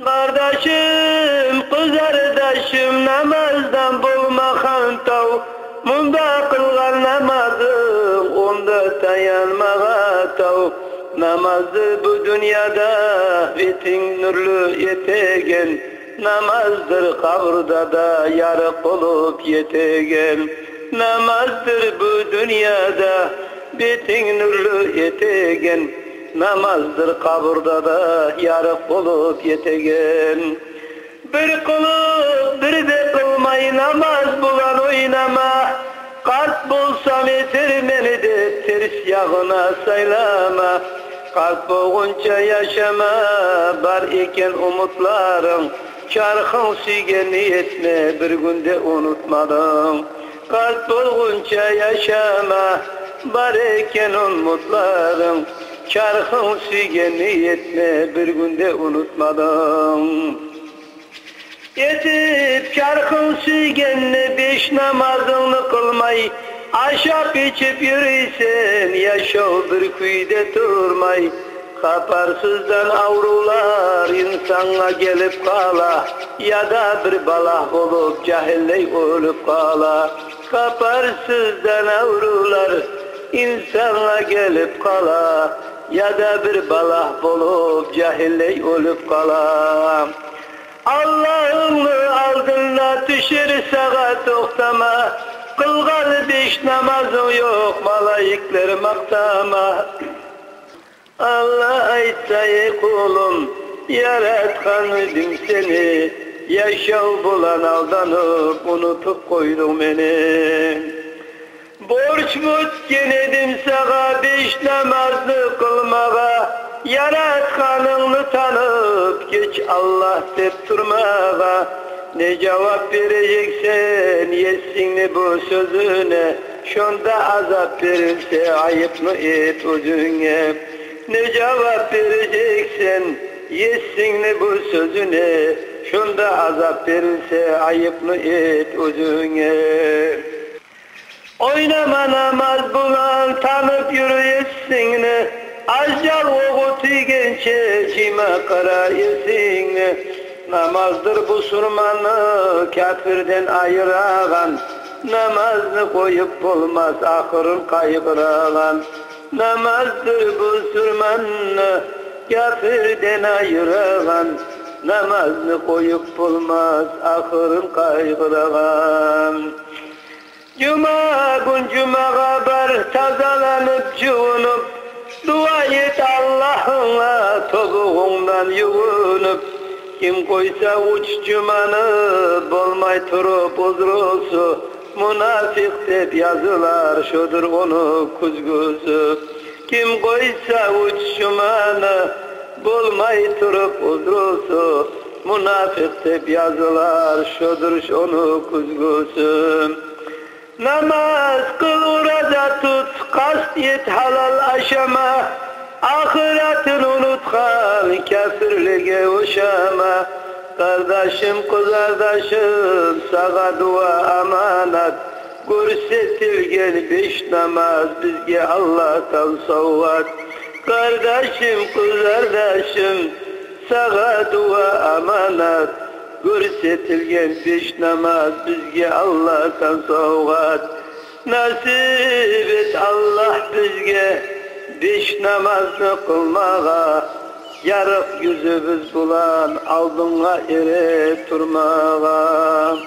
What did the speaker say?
Kardeşim, kız kardeşim, namazdan bulma hantav. Munda kılgan namazın, onda dayanmağa tav. Namazı bu dünyada bitin nurlu yetegen. Namazdır kabrda da yarık olup yetegen. Namazdır bu dünyada bitin nurlu yetegen. Namazdır kabrda da yarık olup yetegen. Bir kılıp bir de kılmayı namaz bulan oynama. Kalp bulsam yeter beni de ters yağına saylama. Kalp boğunca yaşama, var iken umutlarım. Çarkın süygeni etme, bir günde unutmadım. Kalp boğunca yaşama, var iken umutlarım. Çarkın süygeni etme, bir günde unutmadım. Yetip çarkın süygenini, beş namazını kılmayı, aşap içip yürüysen, yaşav bir kuyda durmay. Kaparsızdan avrular insana gelip kala, ya da bir balah olup cahilley olup kala. Kaparsızdan avrular insana gelip kala, ya da bir balah olup cahilley olup kala. Allah'ını aldığına düşür sağa toktama. Kılgan beş namazın yok, malayikler maktama. Allah aytsa ey kulum, yaratkan ödüm seni. Yaşav bulan aldanıp unutup koydun beni. Borç mutken edim sağa beş namazını kılmağa. Yaratkanını tanıp geç Allah dep durmağa. Ne cevap vereceksen yesin bu sözüne. Şunda azap verilse ayıp mı et özüne. Ne cevap vereceksen yesin bu sözüne. Şunda azap verilse ayıp mı et özüne. Oynama namaz bulan tanıp yürüyesin ne. Acal oğu tüygençe cima kara yesin ne. Namazdır bu surmanı kafirden ayıragan. Namazını koyup olmaz ahırın kaygıragan. Namazdır bu surmanı kafirden ayıragan. Namazını koyup olmaz ahırın kaygıragan. Cuma gün cumağa bar tazalanıp cunup, dua et Allah'ına topuğundan yuvunup. Kim koysa uç cumanı, bolmay turup uzrusu. Münafık dep yazılar, şudur onu kuzgusu. Kim koysa uç cumanı, bolmay turup uzrusu. Münafık dep yazılar, şudur onu kuzgusu. Namaz kıl, uraza tut, kast et halal aşama. Ahiretini unutkan kafirliğe uşama. Kardeşim kız kardeşim, sağa dua amanat. Görsetilgen beş namaz bizge Allah'tan sovat. Kardeşim kız kardeşim, sağa dua amanat. Görsetilgen beş namaz bizge Allah'tan sovat. Nasip et Allah bizge beş namazını kılmağa. Yarık yüzümüz bulan aldığına ere durmağa.